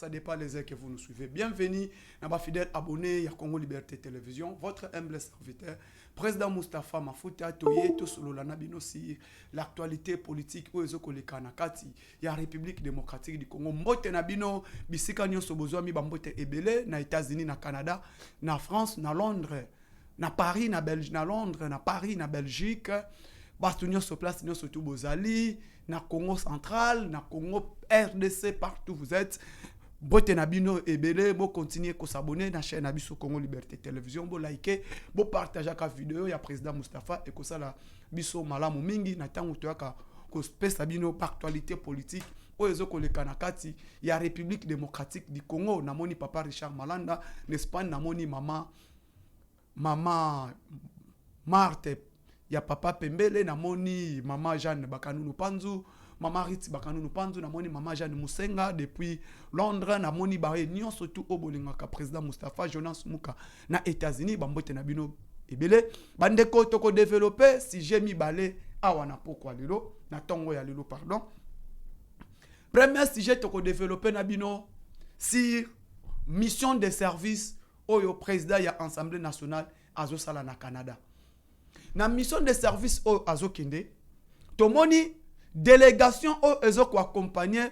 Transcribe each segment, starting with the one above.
ça dépend les heures que vous nous suivez. Bienvenue, nos fidèles abonnés à Congo Liberté Télévision, votre humble serviteur, président Moustapha Mafuta, Toye, Tosololana Binosi, l'actualité politique, Oezoko le Kanakati, il y a la République démocratique du Congo, Mbote Nabino, Bisika Nyoso Bozwami, Bambote Ebele, na États-Unis, na Canada, na France, na Londres, na Paris, na Belgique, na Londres, na Paris, na Belgique, Bastunyo sur place, Nyo surtout Bozali, na Congo central, na Congo RDC, partout vous êtes. Bote Nabino Ebele, bo continuer à s'abonner na chaîne Abiso Congo Liberté Télévision, bo liker, bo partager la vidéo, il y a président Moustapha et que ça la biso malamu mingi na tango toyaka ko space abino par actualité politique. Oezo ko le kanakati, il y a République démocratique du Congo, na moni papa Richard Malanda, n'est-ce pas na moni maman Marthe, ya papa Pembele, na moni maman Jeanne Bakanunu Panzu, maman Ritz Bakanunu Panzu, na moni maman Jeanne Musenga depuis Londres, na moni ba réunion surtout au bolingaka président Moustapha Jonas Muka na États-Unis, bambote na bino ebele, bandeko toko développer si j'ai mis balé awana pourquoi lelo, na tongo ya lelo pardon. Premier sujet toko développer na bino si mission de service au président ya Assemblée nationale azo sala na Canada. Na mission de service au azo kende, tomoni délégation au ezoko accompagner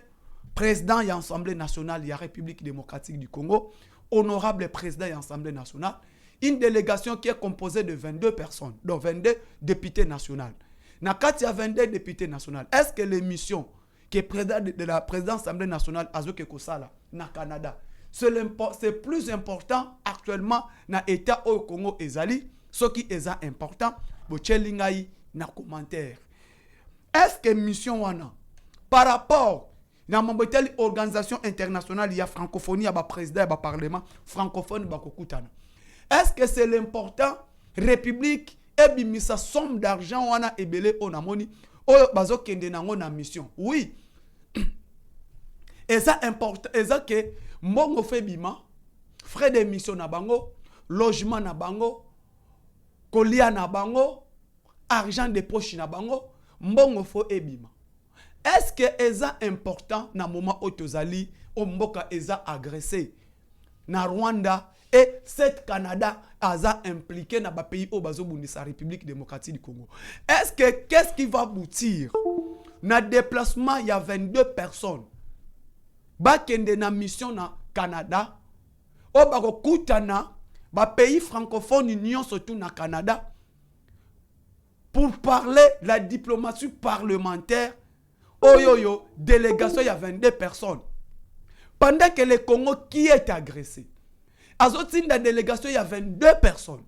président ya Assemblée nationale ya République démocratique du Congo, honorable président ya Assemblée nationale, une délégation qui est composée de 22 personnes, donc 22 députés nationaux. Na kati ya 22 députés nationaux, est-ce que les missions qui est président de la présidence de l'Assemblée nationale azo ke kosala na Canada, c'est plus important actuellement na état au Congo ezali, ce qui est important, bochelingai na commentaire. Est-ce que mission wana par rapport na mamboteli organisation internationale il y a francophonie ya ba président ya ba parlement francophone ba kokutana. Est-ce que c'est l'important république et bimisa somme d'argent wana ebele onamoni o bazo kende nango na mission? Oui. Et ça important, et ça que mbongo fait bima, frais d'émission na bango, logement na bango, kolia na bango, argent de poche na bango, mbongo fo ebima. Est-ce que eza important na moment otozali o mboka eza agressé na Rwanda et cette Canada eza impliqué na ba pays o bazo bundisa République démocratique du Congo? Est-ce que qu'est-ce qui va aboutir na déplacement il y a 22 personnes bakende na mission na Canada o bako kutana ba pays francophone union surtout na Canada pour parler la diplomatie parlementaire? Oyoyo, délégation, il y a 22 personnes. Pendant que le Congo qui est agressé, à la délégation, il y a 22 personnes.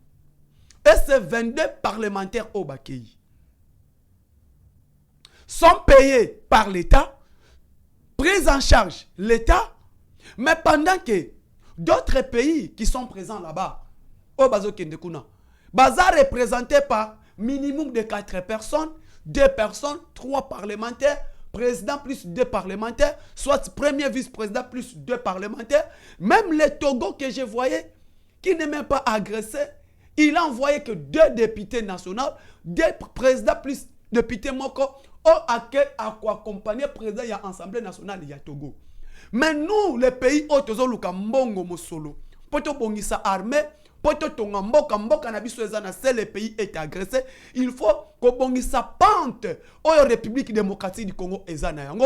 Et ces 22 parlementaires au Bakei sont payés par l'État, pris en charge l'État, mais pendant que d'autres pays qui sont présents là-bas, au Bazo Kendekuna, Baza représenté par minimum de 4 personnes, 2 personnes, 3 parlementaires, président plus 2 parlementaires, soit premier vice-président plus 2 parlementaires. Même le Togo que je voyais, qui n'est même pas agressé, il a envoyé que 2 députés nationaux, 2 présidents plus députés Moko, à accompagner le président de l'Assemblée nationale de Togo. Mais nous, les pays où nous avons Mbongo Mosolo, pour nous armée, pour tonga mboka na biso ezana c'est le pays est agressé, il faut que bongisa pente au République démocratique du Congo ezana yango.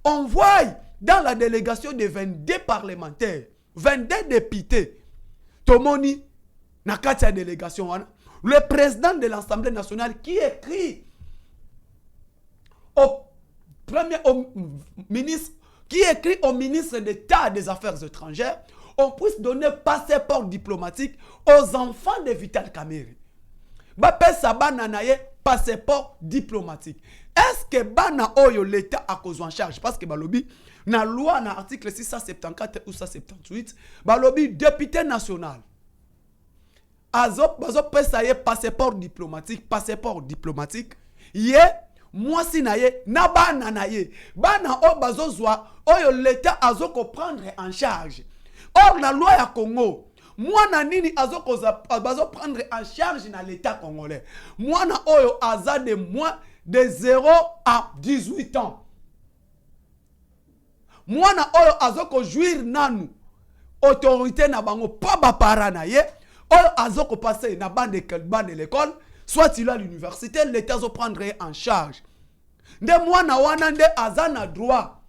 On voit dans la délégation de 22 parlementaires, 22 députés, tomoni na kati ya délégation wana, le président de l'Assemblée nationale qui écrit au ministre d'État des Affaires étrangères, on puisse donner passeport diplomatique aux enfants de Vital Kamerhe. Bape sabana naye passeport diplomatique. Est-ce que bana oyo l'État a cause en charge? Parce que balobi na loi na article 674 ou 678 balobi député national bazo pesa ye passeport diplomatique ye mwasi na ye na bana na ye bana o bazo zwa oyo l'État azo ko prendre en charge. Or, la loi ya Congo, moi na nini bazo prendre en charge na l'État congolais. Moi na oyo aza de moins de 0 à 18 ans. mwana oyo azoko jouir nanu autorité na bango pas ba para na ye oyo azoko passer na bande de l'école soit il a l'université l'état zo prendre en charge nde mwana wana nde azana droit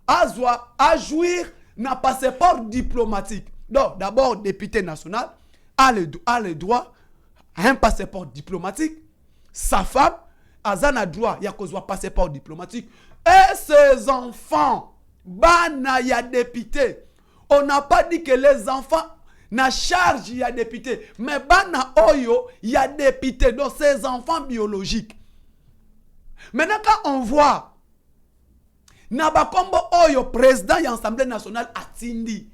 azwa a jouir na passeport diplomatique. Donc d'abord député national a le droit à un passeport diplomatique. Sa femme azana droit ya kozwa passeport diplomatique et ses enfants bana ya député. On n'a pas dit que les enfants na charge ya député, mais bana oyo ya député, donc ses enfants biologiques. Maintenant quand on voit na bakombo oyo président ya Assemblée nationale atindi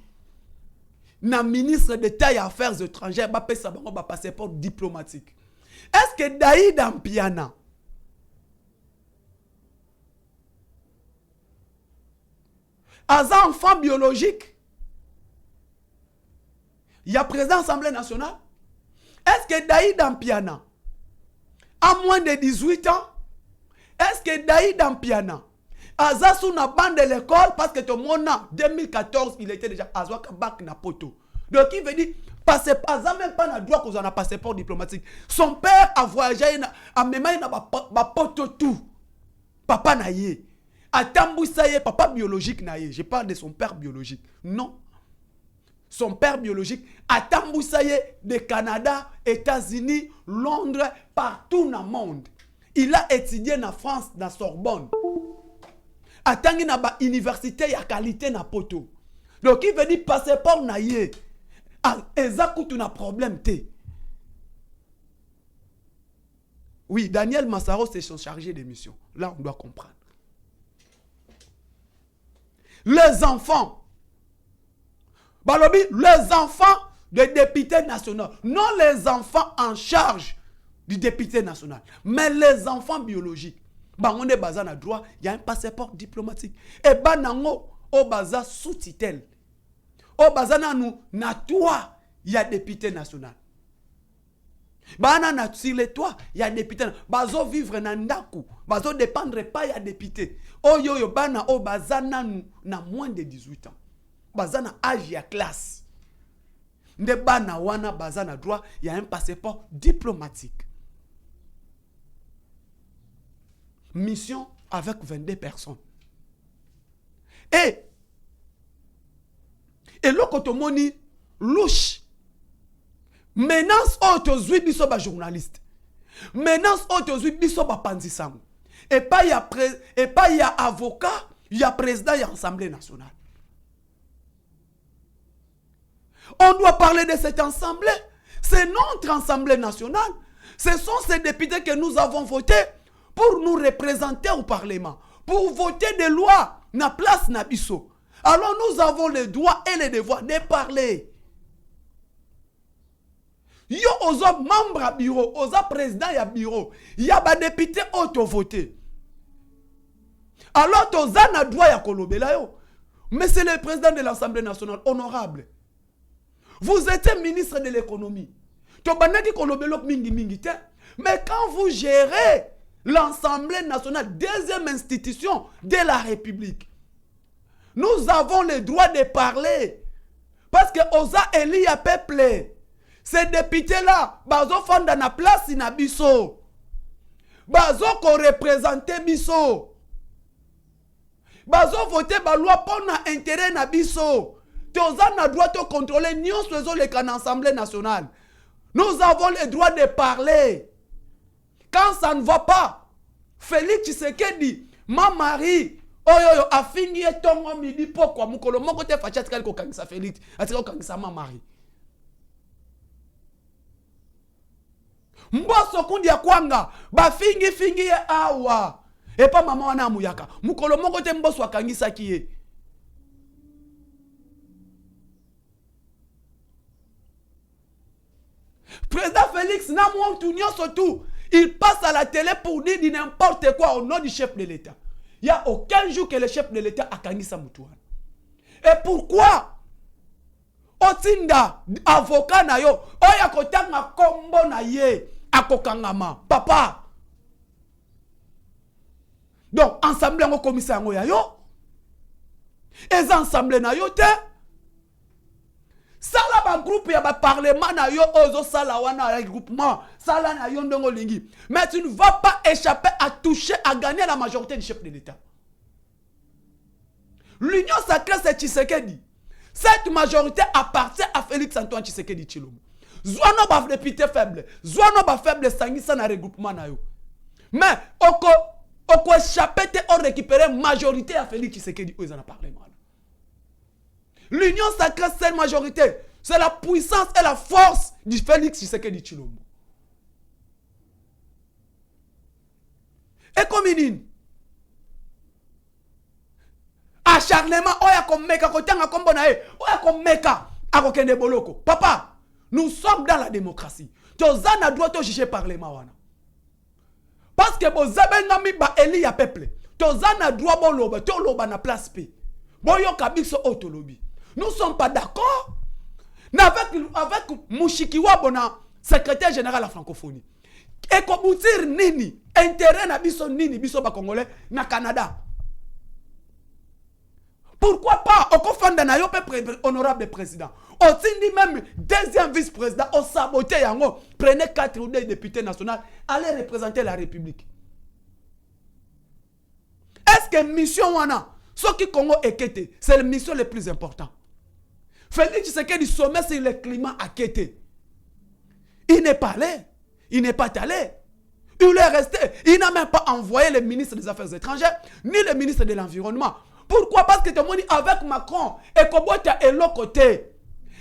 na ministre d'État et Affaires étrangères ba pesa bango ba passeport diplomatique. Est-ce que Daïda Mpiana aza enfant biologique? Il y a président de l'Assemblée nationale. Est-ce que Daïda Mpiana a moins de 18 ans? Est-ce que Daïda Mpiana aza sous na bande de l'école parce que tout le monde en 2014 il était déjà azwa kabak na poto. Donc il veut dire aza même pas na droit qu'on a passeport diplomatique. Son père a voyagé a même na ba poto tout. Papa na ye. Atambousa ye papa biologique na ye. Je parle de son père biologique. Non. Son père biologique atambousa ye de Canada, États-Unis, Londres, partout dans le monde. Il a étudié en France, dans Sorbonne. Atangi na ba université ya qualité na poto. Donc il veut dire passeport na ye. Ezakutu na problème te. Oui, Daniel Massaro c'est son chargé de mission. Là on doit comprendre. Les enfants. Balobi, les enfants des députés nationaux. Non les enfants en charge du député national. Mais les enfants biologiques. On est basé na droit, il y a un passeport diplomatique. Et banango au baza sous titel. Au baza na nous na toi, il y a député national. Bana na sur les toits, il y a député. Bazo vivre na ndaku, bazo dépendre pas il y a député. Oh yo yo bana au baza na nous na moins de 18 ans. Baza na âge ya classe. Nde bana wana baza na droit, il y a un passeport diplomatique. Mission avec 22 personnes. Et l'automoni louche. Menace autozui biso ba journaliste. Menace autozui biso ba panzisango. Et pas il y a avocat, il y a président, il y a Assemblée nationale. On doit parler de cette assemblée. C'est notre Assemblée nationale. Ce sont ces députés que nous avons votés pour nous représenter au Parlement, pour voter des lois, na place na biso. Alors nous avons le droit et le devoir de parler. Yo oza membre à bureau, oza président ya bureau, ya ba député auto voté. Alors toza na droit ya kolobela yo. Mais c'est le président de l'Assemblée nationale honorable. Vous êtes ministre de l'économie. Tobanaki kolobelo mingi mingi te. Mais quand vous gérez l'Assemblée nationale, deuxième institution de la République, nous avons le droit de parler. Parce que Oza Eli a peuple. Ces députés-là, bazo fanda na place na biso. Bazo ko représenter biso. Bazo voter ba loi pour na intérêt na biso. Toza na droit de contrôler nous faisons les can Assemblée nationale. Nous avons le droit de parler. Quand ça ne va pas, Félix Tshisekedi, ma mari, oyoyo afingi etongo midi pokwa mukolo moko te fachat kali ko kangisa Félix, atika ko kangisa ma mari. Mboso kundi ya kwanga, ba fingi ye awa. Et pas maman wana muyaka. Mukolo moko te mboso akangisa kiye. Président Félix n'a moins tout surtout. Il passe à la télé pour dire n'importe quoi au nom du chef de l'État. Il n'y a aucun jour que le chef de l'État a gagné sa moutouane. Et pourquoi Otinda, avocat na yo, oya kotanga kombo na ye, akokangama, papa. Donc, ensemble, on commissaire ya yo. Et ensemble na yo te. Sala ba groupe ya ba parlement na yo ozo sala wana regroupement. Sala na yo ndongo lingi. Mais tu ne vas pas échapper à toucher, à gagner la majorité du chef de l'État. L'union sacrée c'est Tshisekedi. Cette majorité appartient à Félix Antoine Tshisekedi Tshilombo. Zouano ba député faible. Zouano ba faible sangisa na regroupement na yo. Mais oko échapper te on récupérer majorité à Félix Tshisekedi aux en a parlé mal. L'union sacrée c'est une majorité. C'est la puissance et la force du Félix Tshisekedi Tshilombo. Et comme il dit, acharnement, oya komeka kotanga kombo na e, oya komeka akokende boloko. Papa, nous sommes dans la démocratie. Tozana doit te juger par les mawana. Parce que bozabengami ba eli ya peuple. Tozana droit boloba, to loba na place P. Boyo kabiso otolobi. Nous ne sommes pas d'accord avec Mouchikiwa Bona, secrétaire général de la francophonie. Et comme dire nini, intérêt na biso nini, biso ba congolais, na Canada. Pourquoi pas, au confondre na yo honorable président. Au dit même deuxième vice-président, au saboté yango, prenez 4 ou 2 députés nationaux, allez représenter la République. Est-ce que mission wana, ce qui Congo est quitté, c'est la mission la plus importante. Félix Tshisekedi sommet sur le climat à quitté. Il n'est pas allé. Il n'est pas allé. Il est resté. Il n'a même pas envoyé le ministre des Affaires étrangères, ni le ministre de l'Environnement. Pourquoi? Parce que tout le monde avec Macron, et Kobota est l'autre côté.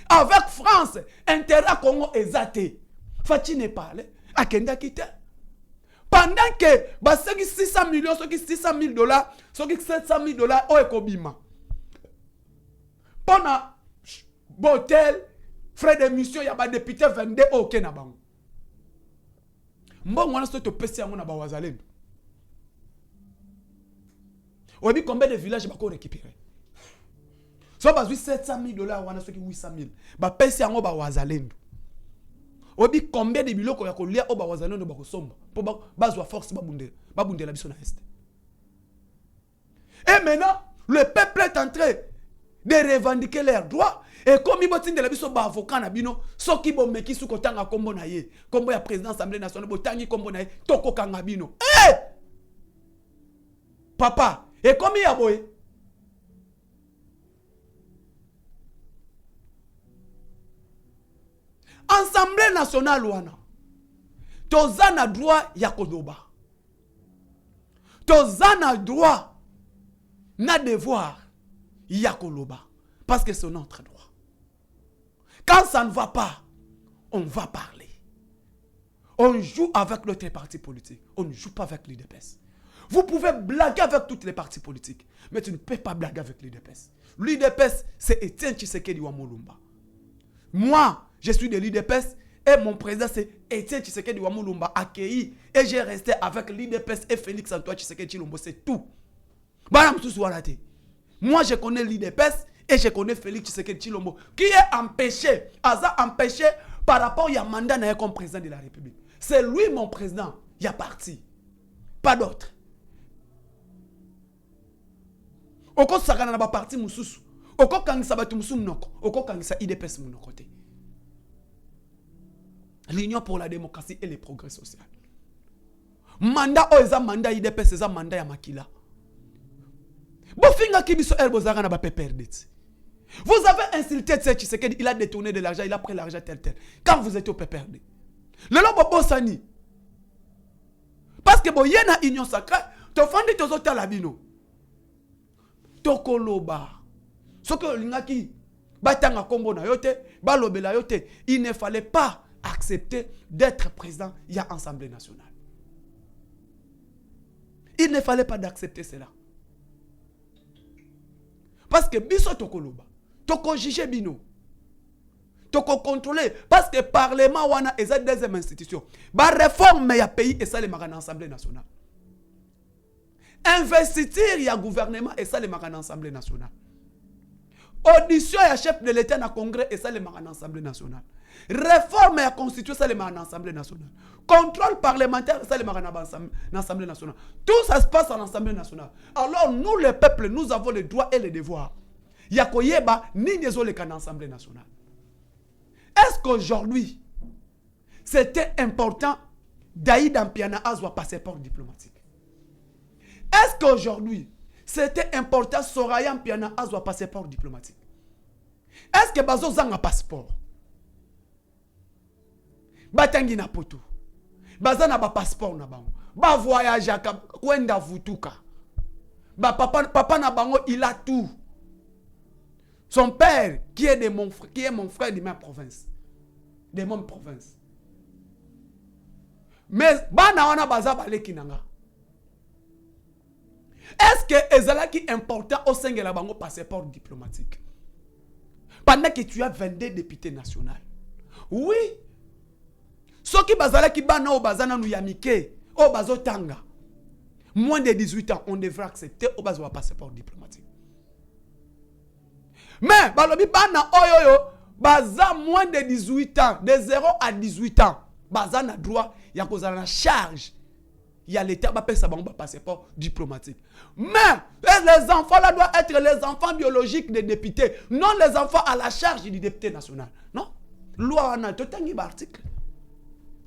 Avec France, intérêt Congo est zaté. Fati n'est pas allé. À Kenda quitté. Pendant que, bah, ceux qui 600 millions, ceux qui 600 000 $, ceux qui 700 000 $, oh, et Kobima. Pendant Botel, frais d'émission, il y a des députés 22 au Kenya. Mbon wana so to pesi yango na ba wazalendo. Obi combien de villages bako récupérer? So ba 700 000 $ wana so ki 800 000. Ba pesi yango ba wazalendo. Obi combien de biloko ya ko lia o ba wazalendo bako somba po ba zwa force ba bundela biso na est. Et maintenant, le peuple est en train de revendiquer leurs droits. Et comme il botin de la biso ba avocat na bino, so ki bo meki su kotanga kombo na ye, kombo ya président assemblée nationale botangi kombo na ye, toko kanga bino. Eh! Papa, et comme il y a boy. Assemblée nationale wana. Tozana droit ya kodoba. Tozana droit na devoir ya koloba parce que c'est notre droit. Quand ça ne va pas, on va parler. On joue avec l'autre parti politique. On ne joue pas avec l'UDPS. Vous pouvez blaguer avec toutes les partis politiques, mais tu ne peux pas blaguer avec l'UDPS. L'UDPS, c'est Étienne Tshisekedi Wamulumba. Moi, je suis de l'UDPS et mon président, c'est Étienne Tshisekedi Wamulumba, accueilli. Et j'ai resté avec l'UDPS et Félix Antoine Tshisekedi Tshilombo, c'est tout. Moi, je connais l'UDPS. Et je connais Félix Tshisekedi Tshilombo, qui est empêché, par rapport à mandat comme président de la République. C'est lui mon président, il y a parti. Pas d'autre. Oko sakana na ba parti mususu. Oko kangisa batu mususu mnoko. Oko kangisa IDPS mnokote. L'Union pour la démocratie et le progrès social. Mandat oza mandat IDPS eza mandat ya makila. Bofinga kibiso elbozara na ba PPRD. Vous avez insulté Tshisekedi, il a détourné de l'argent, il a pris l'argent tel. Quand vous étiez au PPRD. Le lobo bosani. Parce que y a une union sacrée, tu as fait des autres labino. Tokoloba. Ce que l'ingaki, batanga kombo na yote, balobela yote, il ne fallait pas accepter d'être président, il y a Assemblée nationale. Il ne fallait pas d'accepter cela. Parce que biso tokoloba. Toko juger bino. Toko contrôler. Parce que parlement wana est la deuxième institution. Ba réforme ya pays et ça les marana Assemblée nationale. Investiture ya gouvernement et ça les marana Assemblée nationale. Audition ya chef de l'État na congrès et ça les marana Assemblée nationale. Réforme ya constitution ça les marana Assemblée nationale. Contrôle parlementaire ça les marana Assemblée nationale. Tout ça se passe en Assemblée nationale. Alors nous les peuples nous avons les droits et les devoirs. ya koyeba nini ezoleka na Assemblée nationale. Est-ce qu'aujourd'hui c'était important d'Aïda Mpiana azwa passeport diplomatique? Est-ce qu'aujourd'hui c'était important Soraya Mpiana azwa passeport diplomatique? Est-ce que bazo zanga passeport? Batangi na poto. Bazana ba passeport na bango. Ba voyage kwenda vutuka. Ba papa na bango il a tout. Son père qui est mon frère de ma province. De mon province. Mais bana wana baza baleki nanga. Est-ce que ezala qui important au sein de la bango passeport diplomatique? Pendant que tu as 22 députés nationaux. Oui. Ceux qui bazala qui bana o bazana nou yamike, o bazo tanga. Moins de 18 ans, on devrait accepter au bazo passeport diplomatique. Mais balobi bana oyoyo baza moins de 18 ans, de 0 à 18 ans, baza na droit ya kozala na charge. Il y a l'État qui passe un passeport diplomatique. Mais les enfants là doivent être les enfants biologiques des députés, non les enfants à la charge du député national. Non? Loi on a tout un article.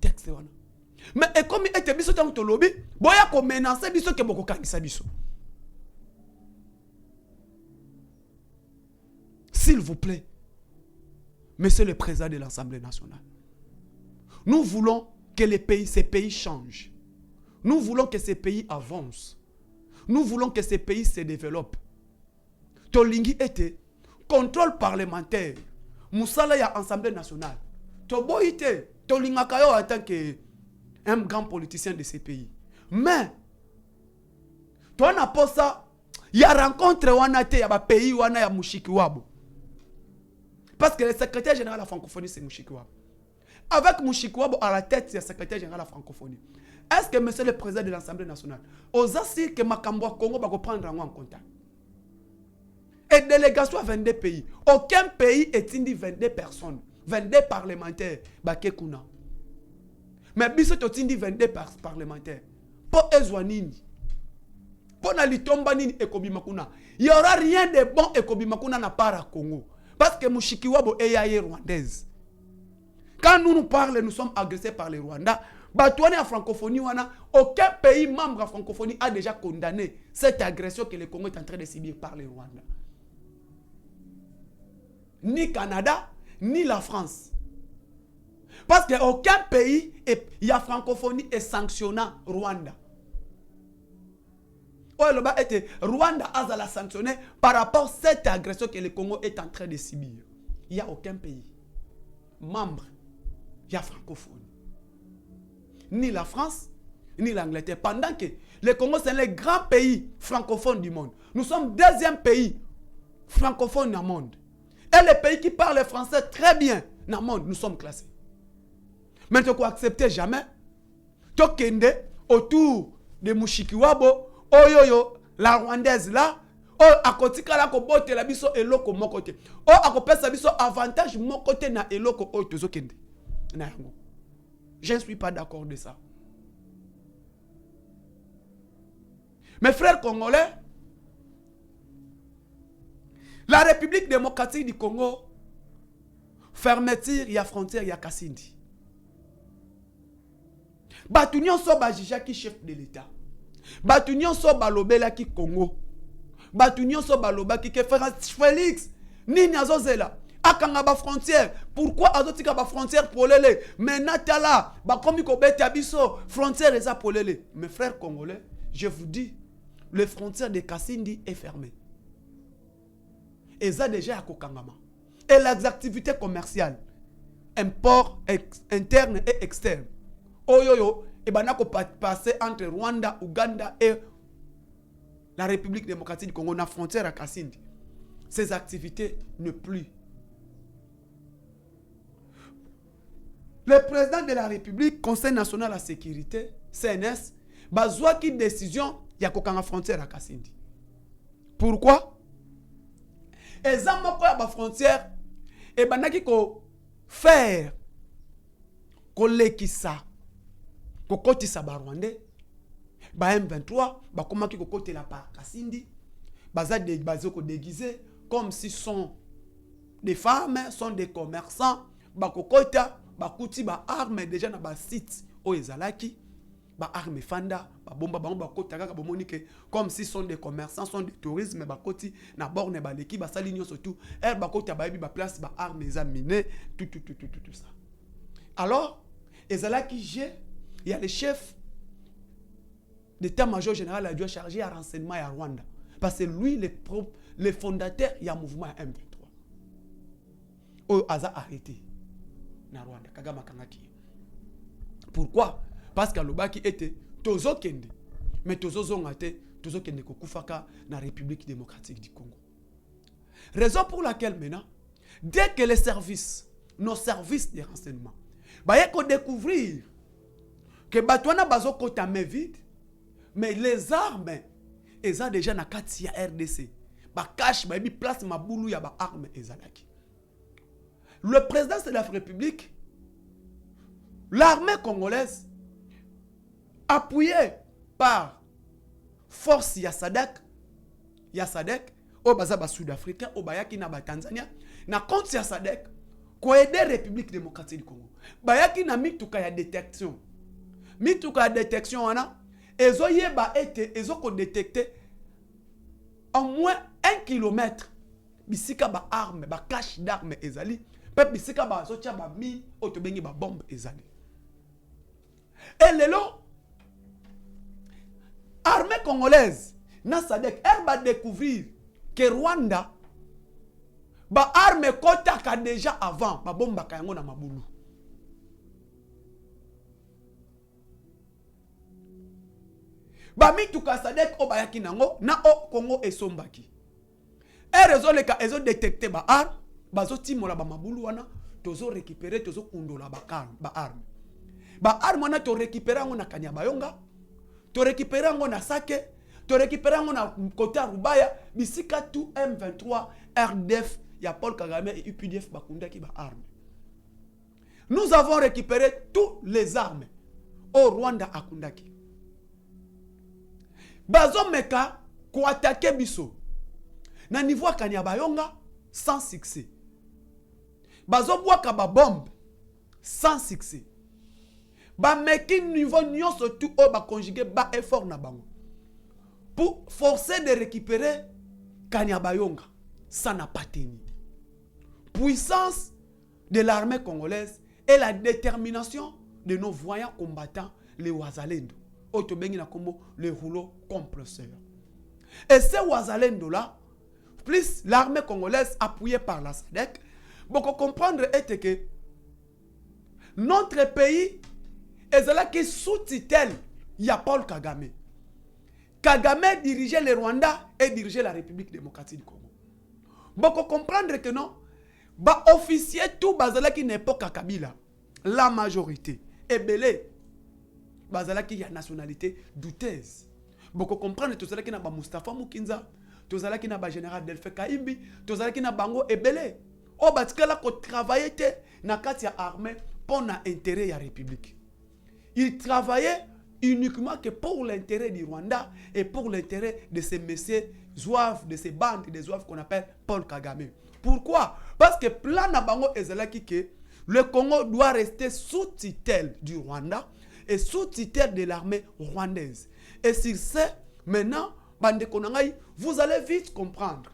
Texte on. Mais et comme il était biso tant lobby, boya ko menacer biso ke boko kangisa biso. S'il vous plaît, Monsieur le Président de l'Assemblée nationale, nous voulons que ces pays changent. Nous voulons que ces pays avancent. Nous voulons que ces pays se développent. Tolingi était contrôle parlementaire. Moussala ya Assemblée nationale. Tobo était Tolingakayo en tant qu'un grand politicien de ces pays. Mais, toi n'a pas ça. Il y a rencontre wanate ya ba pays wana ya Mushikiwabo. Parce que le secrétaire général de la francophonie c'est Mushikiwabo. Avec Mushikiwabo à la tête, c'est le secrétaire général de la francophonie. Est-ce que monsieur le président de l'Assemblée nationale, aux assis que Makambo Congo va prendre en contact? Et délégation à 22 pays. Aucun pays est indi 22 personnes, 22 parlementaires. Bakekuna. Mais biso totindi 22 parlementaires. Pour Ezwanini. Pour Nalitomba nini ekobimakuna. Il n'y aura rien de bon ekobimakuna na para Congo. Parce que Mushikiwabo est yaye rwandaise. Quand nous parlons, nous sommes agressés par les Rwandais. Batouane à francophonie, aucun pays membre de la francophonie a déjà condamné cette agression que le Congo est en train de subir par les Rwandais. Ni Canada, ni la France. Parce qu'aucun pays, il y a francophonie et sanctionnant Rwanda. Rwanda a sanctionné par rapport à cette agression que le Congo est en train de subir. Il n'y a aucun pays membre, il y a francophonie. Ni la France, ni l'Angleterre. Pendant que le Congo, c'est le grand pays francophone du monde. Nous sommes deuxième pays francophone dans le monde. Et les pays qui parlent français très bien dans le monde, nous sommes classés. Mais tu ne accepter jamais. Tu kende autour de Mushikiwabo, oyoyo, la rwandaise là, à côté de la kobote la biso eloko mon côté. À côté de biso avantage mon côté na eloko o tozo kende. Na yango. Je ne suis pas d'accord de ça. Mes frères congolais, la République démocratique du Congo, fermeture, il y a frontière, il y a Kassindi. Batunion so bajija qui chef de l'État. Batunion so balobela qui Congo. Batunion so baloba qui Félix. Ni nyazozela. Akanga ba frontière. Pourquoi azotika ba frontière pour lele? Mais natala, ba komi ko bete abiso, frontière eza pour lele. Mes frères congolais, je vous dis, les frontières de Kassindi est fermée. Eza déjà à Kokangama. Et les activités commerciales, import interne et externe. Oyoyo, et banako passer entre Rwanda, Ouganda et la République démocratique du Congo, na frontière à Kassindi. Ces activités ne plus. Le président de la République, Conseil national de la sécurité, CNS, bazwa qui décision, il y a kokanga frontière à Kassindi. Pourquoi? Et ça moko ya ba frontière et banaki ko faire ko lekisa ko kotisa ba Rwandais ba M23 ba komaki ko kotela pa Kassindi baza de bazoko déguisé comme si sont des femmes, sont des commerçants, bakokota, bakuti ba armes déjà na ba site o ezalaki, ba armes fanda, ba bomba bakota kaka bomoni que comme si sont des commerçants, sont des touristes, bakoti na borne ba leki ba salinyo surtout, bakota ba yebi ba place ba armes examinées, tout ça. Alors, ezalaki il y a le chef d'état-major général a dû charger à renseignement à Rwanda. Parce que lui, le fondateur, il y a un mouvement M23. Il a arrêté. Na Rwanda, Kagame Kangaki. Pourquoi? Parce que l'Obaki était Tozo Kende. Mais Tozo Zongate, Tozo Kende Kokufaka, na République démocratique du Congo. Raison pour laquelle maintenant, dès que les services, nos services de renseignement, il faut découvrir que Batouana Bazo Kota main vide, mais les armes, ils ont déjà na Katia RDC. Ba cache, ba bi place ma boulou ya ba armes ezalaki. Le président de la République, l'armée congolaise, appuyée par force Yassadek, au bazaba sud-africain, au bayaki na ba Tanzania, na compte Yassadek, ko aider République démocratique du Congo. Bayaki na mituka ya détection. Mituka ya détection wana, ezo yeba ete, ezo ko détecter au moins 1 kilomètre. Bisika ba arme, ba cache d'armes ezali. Peuple bisika ba sotia ba mine, otobengi ba bombe ezali. Et lelo, armée congolaise, na Sadek, elle va découvrir que Rwanda, ba arme kotaka déjà avant, ba bomba kayango na mabulu. Ba mituka Sadek o bayaki nango, na o Congo esombaki. Et résoleka ezo détecter ba arme, bazo timola ba mabulu wana, tozo récupérer, tozo kundola ba arme. Ba arme wana to récupérer ngo na Kanyabayonga, to récupérer ngo na Sake, to récupérer ngo na Kota Rubaya, bisika tout M23, RDF, ya Paul Kagame et UPDF bakundaki ba arme. Nous avons récupéré toutes les armes au Rwanda akundaki. Bazo meka ko attaquer biso. Na niveau Kanyabayonga sans succès. Bazo boaka ba bombe sans succès. Ba meki niveau nyonso tout o ba conjuguer ba effort na bango. Pour forcer de récupérer Kanyabayonga, ça n'a pas tenu. Puissance de l'armée congolaise et la détermination de nos voyants combattants, les Wazalendo. Otobengi na kombo le rouleau compresseur. Et ces Wazalendo là, plus l'armée congolaise appuyée par la SADC, beaucoup comprendre est que notre pays est là qui sous-tutelle, il y a Paul Kagame. Kagame dirigeait le Rwanda et dirigeait la République démocratique du Congo. Beaucoup comprendre que non, bah officier tout bazala qui n'est pas Kabila, la majorité est belé. Bazala qui a nationalité douteuse. Beaucoup comprendre tout cela qui n'a pas Mustafa Mukinza, tout cela qui n'a pas général Delphin Kaimbi, tout cela qui n'a pas Bango et belé. Oh parce que là qu'on travaillait na katia armée pour l'intérêt de la République. Il travaillait uniquement que pour l'intérêt du Rwanda et pour l'intérêt de ces messieurs zouaves, de ces bandes des zouaves qu'on appelle Paul Kagame. Pourquoi? Parce que plan na bango ezalaki que le Congo doit rester sous tutelle du Rwanda et sous tutelle de l'armée rwandaise. Et sur ce, maintenant, bande konangai, vous allez vite comprendre.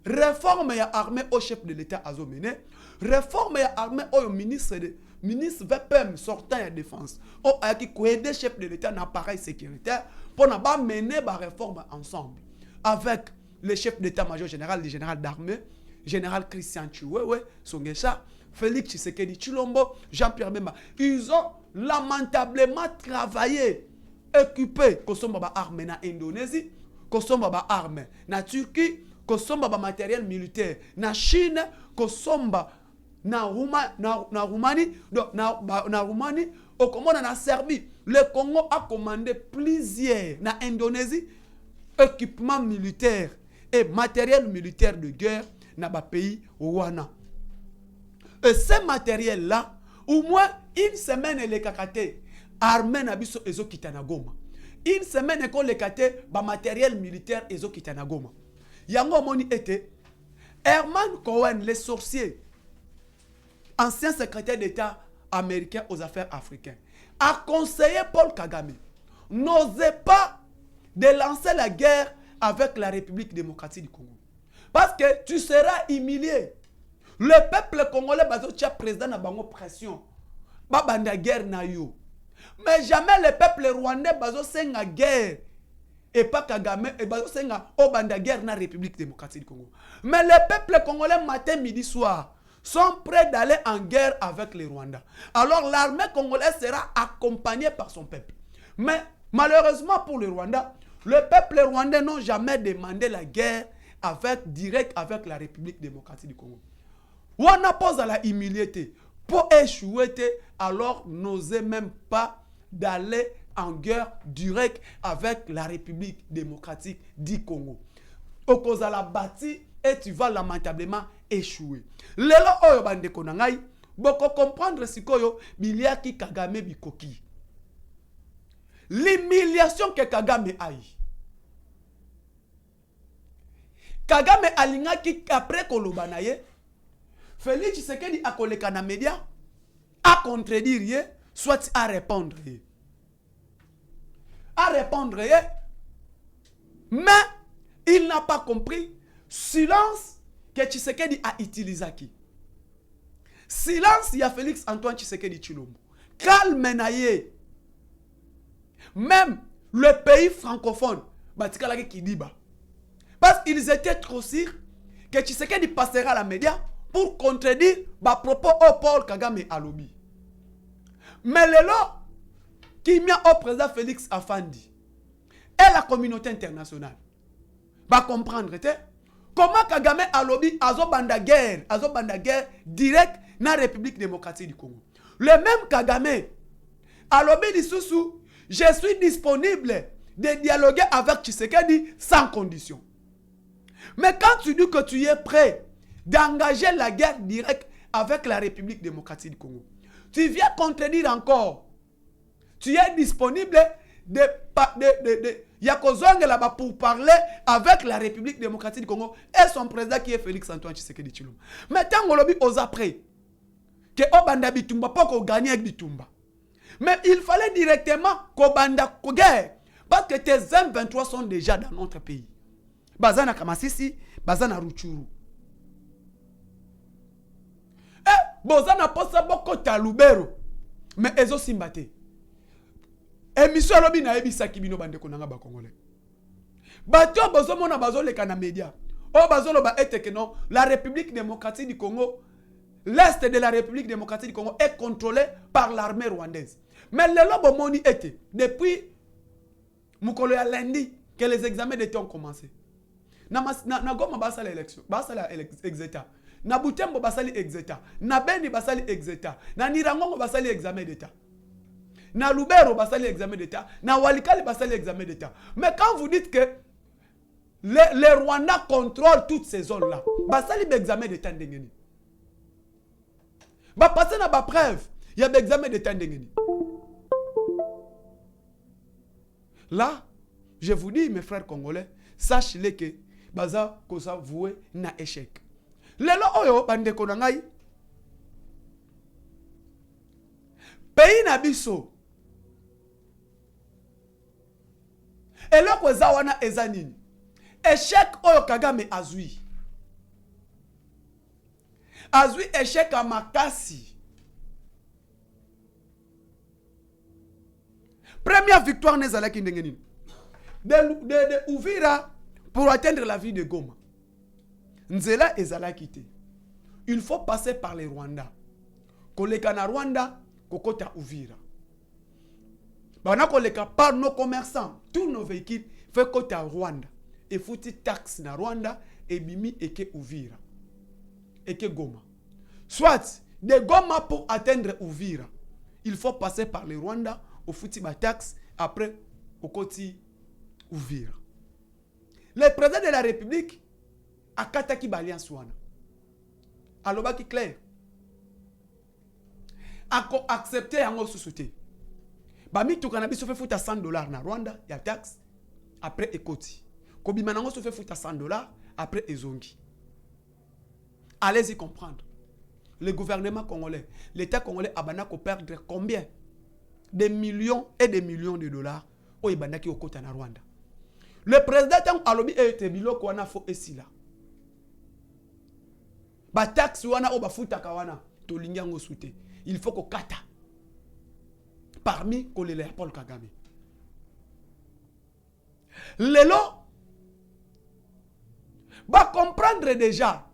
Réforme ya armée au chef de l'État a mené, réforme ya armée au ministre VPM sortant de défense, au qui coïde chef de l'État n'appareil sécuritaire pour n'a mener la réforme ensemble avec le chef d'état-major général, le général d'armée, général Christian Chiwewe, Songesha, Félix Tshisekedi Chilombo, Jean-Pierre Bemba. Ils ont lamentablement travaillé, occupé, que sommes armées na Indonésie, que sommes armées na Turquie, que sommes matériel militaire na Chine, que sommes na Roumanie, na Roumanie, au Congo na Serbie. Le Congo a commandé plusieurs na Indonésie équipement militaire et matériel militaire de guerre na ba pays Rwanda. Et ce matériel là, au moins une semaine les kakate armée na biso ezo kitana Goma. Une semaine ko le kate ba matériel militaire ezo kitana Goma. Yango moni était Herman Cohen, le sorcier, ancien secrétaire d'État américain aux affaires africaines, a conseillé Paul Kagame, n'osez pas de lancer la guerre avec la République démocratique du Congo. Parce que tu seras humilié. Le peuple congolais, tu as président na bango pression. Babanda guerre na yo. Mais jamais le peuple rwandais, c'est une guerre. Et pas Kagame, et c'est une guerre na République démocratique du Congo. Mais le peuple congolais, matin, midi, soir, sont prêts d'aller en guerre avec les Rwandais. Alors l'armée congolaise sera accompagnée par son peuple. Mais malheureusement pour les Rwandais, le peuple rwandais n'a jamais demandé la guerre direct avec la République démocratique du Congo. On a posé à la humilité. Pour échouer, alors n'osez même pas d'aller en guerre directe avec la République démocratique du Congo. Au cause à la bâtie et tu vas lamentablement échouer. Lelo oyo bandeko na ngai, boko comprendre sikoyo biliaki Kagame bikoki. L'humiliation que Kagame a eu. Kagame alingaki après koloba na ye, Félix Tshisekedi a koleka na média, a contredire ye, soit à répondre ye. À répondre ye, mais il n'a pas compris silence que Tshisekedi a utilisé qui. Silence, il y a Félix Antoine Tshisekedi Tshilombo. Calme na ye. Même le pays francophone, Batikala Kidiba. Parce qu'ils étaient trop sûrs que Tshisekedi passera à la média pour contredire les propos au Paul Kagame à lobby. Mais le lot qui met au président Félix Afandi et la communauté internationale va comprendre comment Kagame a lobby à banda guerre direct dans la République démocratique du Congo. Le même Kagame a lobby l'issoussou, je suis disponible de dialoguer avec Tshisekedi sans condition. Mais quand tu dis que tu es prêt d'engager la guerre directe avec la République démocratique du Congo, tu viens contredire encore. Tu es disponible là-bas pour parler avec la République démocratique du Congo et son président qui est Félix Antoine Tshisekedi Tshilombo. Mais tant qu'on l'a dit aux après, que Obanda Bitumba, pas qu'on gagne avec Bitumba. Mais il fallait directement qu'on banda guerre. Parce que tes M23 sont déjà dans notre pays. Bazana Kamasisi, Bazana Ruchuru. Bozana posa boko talubero. Mais ezo simbate. Émission lobi na ebisa kibino bande konanga ba Congolais. Bato bozo mona bazo leka na média. O bazo loba eteke non, la République démocratique du Congo, l'est de la République démocratique du Congo est contrôlé par l'armée rwandaise. Mais le lobo moni était depuis mukolo ya lundi que les examens d'été ont commencé. Na Goma basala élection, basala exeta. Na Butembo basali exeta. Na Beni basali exeta. Na Nirangongo basali examen d'état. Na Lubero basali examen d'état. Na Walikali basali examen d'état. Mais quand vous dites que les Rwandais contrôlent toutes ces zones-là, basali examen d'état ndengeni. Ba passer na ba preuve, il y a des examens d'état ndengeni. Là, je vous dis mes frères congolais, sachez-le que baza kosa voué na échec. Lelo oyo bandeko na ngai pays na biso eloko eza wana eza nini? Échec oyo Kagame azui échec a makasi. Première victoire nezalaki ndenge nini? De Uvira pour atteindre la ville de Goma. Nzela ezalaki te. Il faut passer par les Rwandais. Koleka na Rwanda, kokota Uvira. Bana koleka par nos commerçants, tous nos véhicules, fait kota Rwanda. Et fouti taxe na Rwanda, et bimi eke Uvira. Eke Goma. Soit, de Goma pour atteindre Uvira, il faut passer par les Rwandais, au fouti ba taxe, après, au koti Uvira. Le président de la République a kataki baliance wana. Alobaki clair. Ako accepter yango sous-souté. Bami to cannabis se fait foutre à $100 na Rwanda, ya taxe après ekoti. Kobima nango se fait foutre à $100 après ezongi. Allez-y comprendre. Le gouvernement congolais, l'État congolais a perdre combien? Des millions et des millions de dollars au Ibandaki au côté de Rwanda. Le président Alobi était biloko wana fo esila. Ba taxe wana o ba futa kawana to lingango soute. Il faut qu'on kata. Parmi les Paul Kagame. Lelo va comprendre déjà.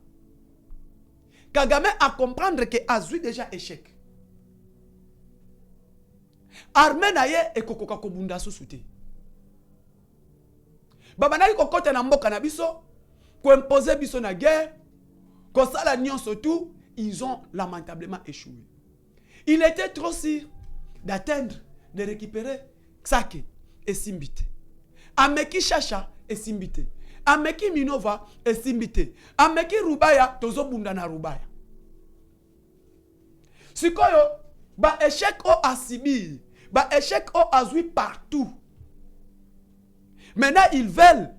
Kagame a comprendre que Azui déjà échec. Armée naye et kokoka kobunda soute. Babanaki kokote na mboka na biso, ko imposer biso na guerre, ko sala nyonso tout, ils ont lamentablement échoué. Il était trop sûr d'atteindre, de récupérer Tsake et Simbite. Ameki Chacha et Simbite. Ameki Minova et Simbite. Ameki Rubaya, tozo bunda na Rubaya. Sikoyo, ba échec o asibi, ba échec o azui partout. Maintenant, ils veulent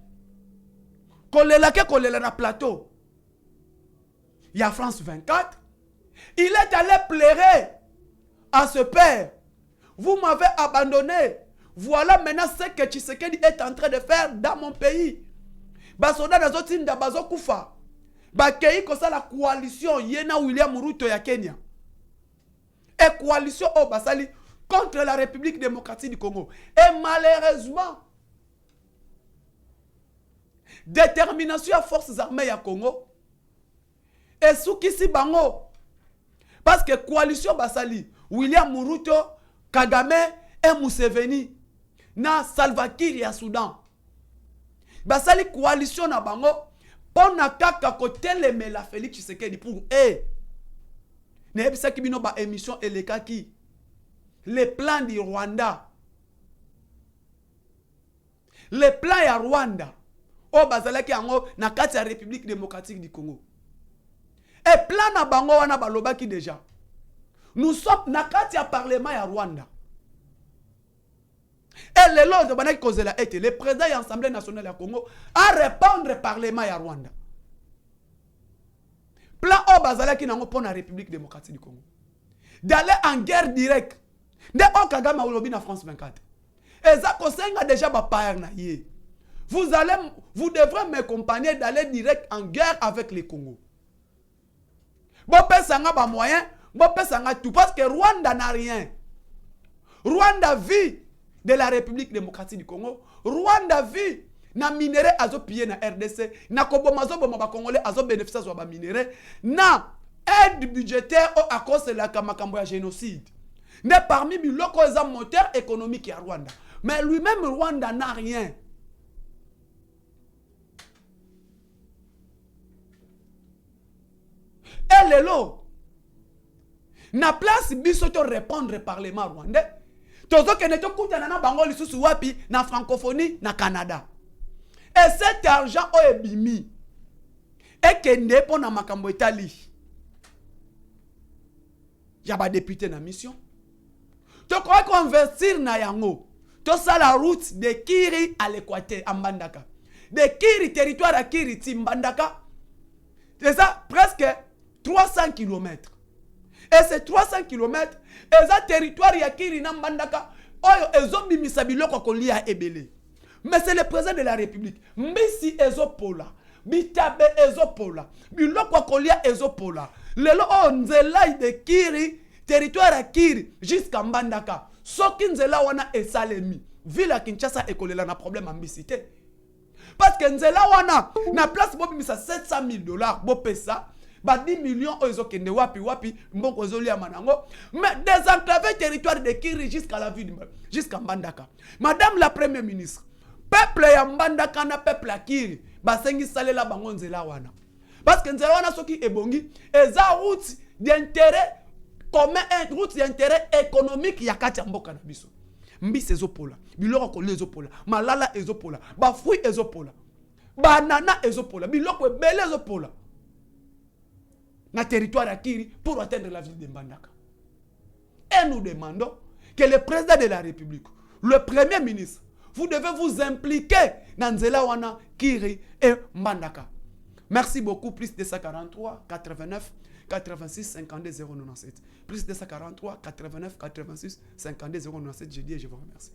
qu'on les laque, qu'on les la plateau. Il y a France 24. Il est allé pleurer à ce père. Vous m'avez abandonné. Voilà maintenant ce que Tshisekedi est en train de faire dans mon pays. Basoda nazotinda bazo kufa. Bakei kosa la coalition Yena William Ruto ya Kenya. Et coalition au basali contre la République démocratique du Congo. Et malheureusement, détermination à forces armées ya Congo et soukisi bango parce que coalition basali William Ruto, Kagame et Museveni na Salva Kiir ya Soudan basali coalition na bango pona kaka koteleme la Félix Tshisekedi pour ne ebisa ki bino ba émission elekaki les plans du Rwanda, les plans ya Rwanda o bazalaki yango na kati ya République démocratique du Congo. Et plan na bango wana balobaki déjà. Nous sommes na kati ya parlement ya Rwanda. Et le lord de banaki kozela été le président de l'Assemblée nationale ya Congo a répondre parlement ya Rwanda. Plan o bazalaki nango pour la République démocratique du Congo. D'aller en guerre directe. De o Kagame olobi na France 24. Et ça kosenga déjà ba payer na ye. Vous devrez m'accompagner d'aller direct en guerre avec les Congo. Bon, pesanga ba moyen, bon pesanga tout parce que Rwanda n'a rien. Rwanda vit de la République démocratique du Congo. Rwanda vit na minerai azo pillé na RDC, na kobomazo bomba congolais azo bénéficier zo ba minerai, na aide budgétaire à cause de la makambo ya génocide. Ne parmi biloko eza moteur économique ya Rwanda. Mais lui-même Rwanda n'a rien. Et lelo na place biso to répondre parlement rwandais tozo ke neto kutana na bango lisusu wapi na francophonie na Canada. Et cet argent o ebimi et kende po na makambo etali ya ba député na mission to ko convertir na yango to sala route de Kiri à l'Équateur à Mbandaka, de Kiri territoire à Kiri Timbandaka. C'est ça presque 300 km. Et ces 300 km, et ça territoire ya Kiri na Mbandaka, oyo ezombi misabiloko kolia ebele. Mais c'est le président de la République. Mbisi ezopola, bitabe ezopola, biloko kolia ezopola. Lelo o nzela de Kiri, territoire ya Kiri jusqu'à Mbandaka. Soki nzela wana esalemi, ville ya Kinshasa ekolela na problème ambisité. Parce que nzela wana na place bobi misa $700,000 bo pesa. Ba 10 millions ozo kende wapi wapi mbongo zoli ya manango mais désenclaver territoire de Kiri jusqu'à la ville jusqu'à Mbandaka. Madame la première ministre, peuple ya Mbandaka na peuple ya Kiri basengi salela bango nzela wana parce que nzela wana soki ebongi eza route d'intérêt commun, route d'intérêt économique ya kati ya mboka na biso. Mbisi ezopola, biloko kolia ezopola, malala ezopola, ba fruit ezopola, banana ezopola, biloko ebele ezopola na territoire à Kiri pour atteindre la ville de Mbandaka. Et nous demandons que le président de la République, le premier ministre, vous devez vous impliquer dans Nzela wana Kiri et Mbandaka. Merci beaucoup. Plus 243 89 86 52 097. Plus 243 89 86 52 097. Je dis et je vous remercie.